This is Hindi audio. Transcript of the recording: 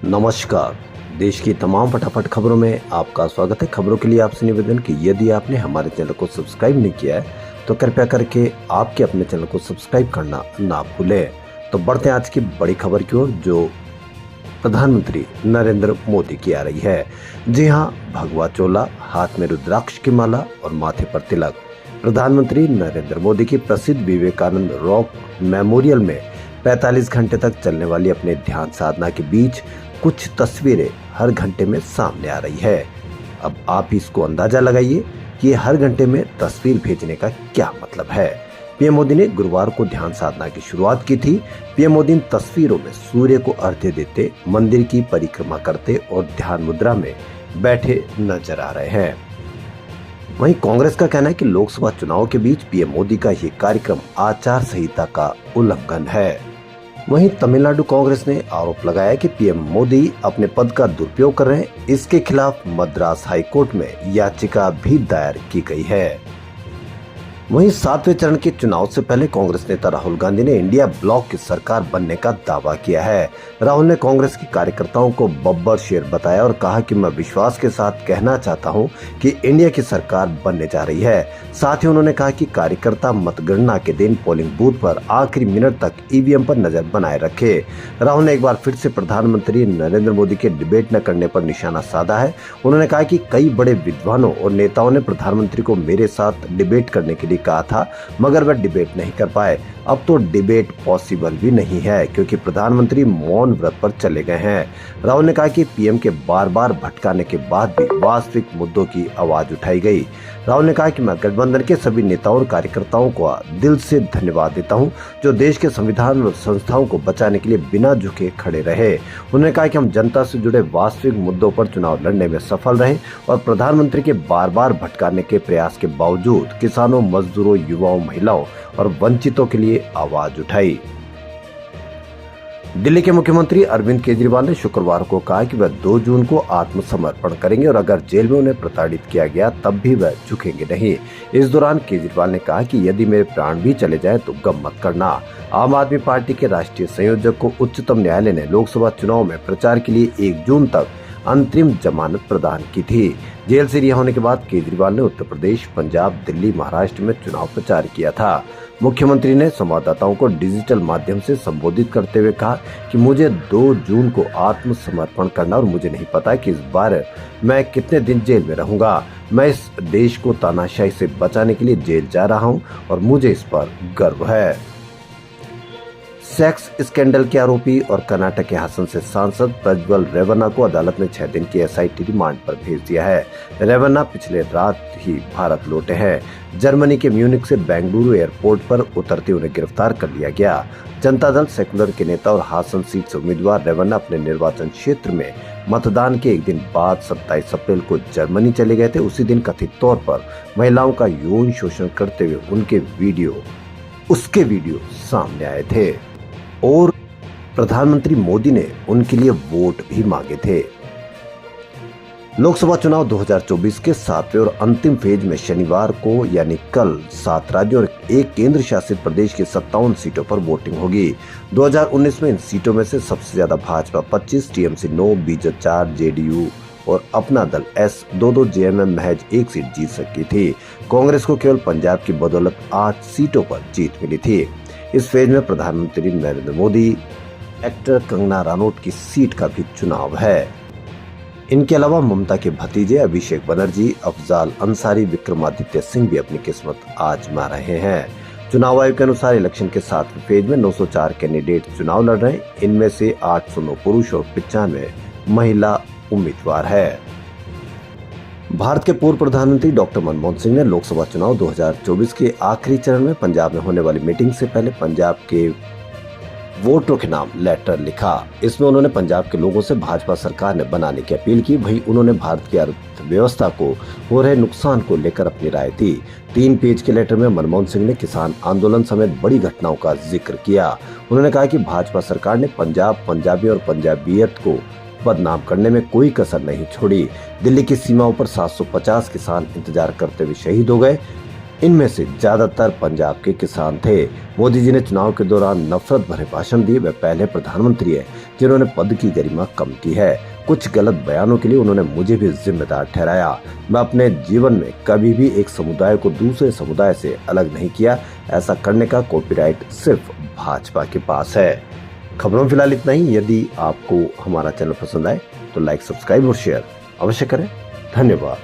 नमस्कार। देश की तमाम फटाफट खबरों में आपका स्वागत है। खबरों के लिए आपसे निवेदन कि यदि आपने हमारे चैनल को सब्सक्राइब नहीं किया है तो कृपया करके आपके अपने चैनल को सब्सक्राइब करना ना भूलें। तो बढ़ते हैं आज की बड़ी खबर की ओर, जो प्रधानमंत्री नरेंद्र मोदी की आ रही है। जी हां, भगवा चोला, हाथ में रुद्राक्ष की माला और माथे पर तिलक। प्रधानमंत्री नरेंद्र मोदी की प्रसिद्ध विवेकानंद रॉक मेमोरियल में 45 घंटे तक चलने वाली अपने ध्यान साधना के बीच कुछ तस्वीरें हर घंटे में सामने आ रही है। अब आप इसको अंदाजा लगाइए कि हर घंटे में तस्वीर भेजने का क्या मतलब है। पीएम मोदी ने गुरुवार को ध्यान साधना की शुरुआत की थी। पीएम मोदी इन तस्वीरों में सूर्य को अर्घ्य देते, मंदिर की परिक्रमा करते और ध्यान मुद्रा में बैठे नजर आ रहे हैं। वहीं कांग्रेस का कहना है कि लोकसभा चुनाव के बीच पीएम मोदी का ये कार्यक्रम आचार संहिता का उल्लंघन है। वहीं तमिलनाडु कांग्रेस ने आरोप लगाया कि पीएम मोदी अपने पद का दुरुपयोग कर रहे हैं। इसके खिलाफ मद्रास हाईकोर्ट में याचिका भी दायर की गई है। वहीं 7वें चरण के चुनाव से पहले कांग्रेस नेता राहुल गांधी ने इंडिया ब्लॉक की सरकार बनने का दावा किया है। राहुल ने कांग्रेस के कार्यकर्ताओं को बब्बर शेर बताया और कहा कि मैं विश्वास के साथ कहना चाहता हूं कि इंडिया की सरकार बनने जा रही है। साथ ही उन्होंने कहा कि कार्यकर्ता मतगणना के दिन पोलिंग बूथ पर आखिरी मिनट तक ईवीएम पर नजर बनाए रखे। राहुल ने एक बार फिर से प्रधानमंत्री नरेंद्र मोदी के डिबेट न करने पर निशाना साधा है। उन्होंने कहा कि कई बड़े विद्वानों और नेताओं ने प्रधानमंत्री को मेरे साथ डिबेट करने के लिए कहा था, मगर वह डिबेट नहीं कर पाए। अब तो डिबेट पॉसिबल भी नहीं है क्योंकि प्रधानमंत्री मौन व्रत पर चले गए हैं। राहुल ने कहा कि पीएम के बार बार भटकाने के बाद भी वास्तविक मुद्दों की आवाज उठाई गई। राहुल ने कहा कि मैं गठबंधन के सभी नेताओं और कार्यकर्ताओं को दिल से धन्यवाद देता हूं, जो देश के संविधान और संस्थाओं को बचाने के लिए बिना झुके खड़े रहे। उन्होंने कहा कि हम जनता से जुड़े वास्तविक मुद्दों पर चुनाव लड़ने में सफल रहे और प्रधानमंत्री के बार बार भटकाने के प्रयास के बावजूद किसानों, मजदूरों, युवाओं, महिलाओं और वंचितों के लिए आवाज उठाई। दिल्ली के मुख्यमंत्री अरविंद केजरीवाल ने शुक्रवार को कहा कि वह 2 जून को आत्मसमर्पण करेंगे और अगर जेल में उन्हें प्रताड़ित किया गया तब भी वह झुकेंगे नहीं। इस दौरान केजरीवाल ने कहा कि यदि मेरे प्राण भी चले जाएं तो गम मत करना। आम आदमी पार्टी के राष्ट्रीय संयोजक को उच्चतम न्यायालय ने लोकसभा चुनाव में प्रचार के लिए 1 जून तक अंतरिम जमानत प्रदान की थी। जेल से रिहा होने के बाद केजरीवाल ने उत्तर प्रदेश, पंजाब, दिल्ली, महाराष्ट्र में चुनाव प्रचार किया था। मुख्यमंत्री ने संवाददाताओं को डिजिटल माध्यम से संबोधित करते हुए कहा कि मुझे 2 जून को आत्मसमर्पण करना और मुझे नहीं पता कि इस बार मैं कितने दिन जेल में रहूंगा। मैं इस देश को तानाशाही से बचाने के लिए जेल जा रहा हूं और मुझे इस पर गर्व है। सेक्स स्कैंडल के आरोपी और कर्नाटक के हासन से सांसद प्रज्वल रेवन्ना को अदालत ने 6 दिन की एसआईटी रिमांड पर भेज दिया है। रेवन्ना पिछले रात ही भारत लौटे हैं। जर्मनी के म्यूनिक से बेंगलुरु एयरपोर्ट पर उतरते उन्हें गिरफ्तार कर लिया गया। जनता दल सेकुलर के नेता और हासन सीट से उम्मीदवार रेवन्ना अपने निर्वाचन क्षेत्र में मतदान के एक दिन बाद 27 अप्रैल को जर्मनी चले गए थे। उसी दिन कथित तौर पर महिलाओं का यौन शोषण करते हुए उसके वीडियो सामने आए थे और प्रधानमंत्री मोदी ने उनके लिए वोट भी मांगे थे। लोकसभा चुनाव 2024 के 7वें और अंतिम फेज में शनिवार को यानी कल 7 राज्यों और 1 केंद्र शासित प्रदेश की 57 सीटों पर वोटिंग होगी। 2019 में इन सीटों में से सबसे ज्यादा भाजपा 25, टीएमसी 9, बीजेपी 4, जेडीयू और अपना दल एस 2, जेएमएम महज 1 सीट जीत सकी थी। कांग्रेस को केवल पंजाब की बदौलत 8 सीटों पर जीत मिली थी। इस फेज में प्रधानमंत्री नरेंद्र मोदी, एक्टर कंगना रनौत की सीट का भी चुनाव है। इनके अलावा ममता के भतीजे अभिषेक बनर्जी, अफजाल अंसारी, विक्रमादित्य सिंह भी अपनी किस्मत आजमा रहे हैं। चुनाव आयोग के अनुसार इलेक्शन के 7वें फेज में 904 कैंडिडेट चुनाव लड़ रहे हैं। इनमें से 809 पुरुष और 95 महिला उम्मीदवार है। भारत के पूर्व प्रधानमंत्री डॉक्टर मनमोहन सिंह ने लोकसभा चुनाव 2024 के आखिरी चरण में पंजाब में होने वाली मीटिंग से पहले पंजाब के वोटरों के नाम लेटर लिखा। इसमें उन्होंने पंजाब के लोगों से भाजपा सरकार ने बनाने की अपील की। वहीं उन्होंने भारत की अर्थव्यवस्था को हो रहे नुकसान को लेकर अपनी राय दी। 3 पेज के लेटर में मनमोहन सिंह ने किसान आंदोलन समेत बड़ी घटनाओं का जिक्र किया। उन्होंने कहा कि भाजपा सरकार ने पंजाब, पंजाबी और पंजाबियत को बदनाम करने में कोई कसर नहीं छोड़ी। दिल्ली की सीमाओं पर 750 किसान इंतजार करते हुए शहीद हो गए। इनमें से ज्यादातर पंजाब के किसान थे। मोदी जी ने चुनाव के दौरान नफरत भरे भाषण दिए। वे पहले प्रधानमंत्री है जिन्होंने पद की गरिमा कम की है। कुछ गलत बयानों के लिए उन्होंने मुझे भी जिम्मेदार ठहराया। मैं अपने जीवन में कभी भी एक समुदाय को दूसरे समुदाय से अलग नहीं किया। ऐसा करने का कॉपीराइट सिर्फ भाजपा के पास है। खबरों में फिलहाल इतना ही। यदि आपको हमारा चैनल पसंद आए तो लाइक, सब्सक्राइब और शेयर अवश्य करें। धन्यवाद।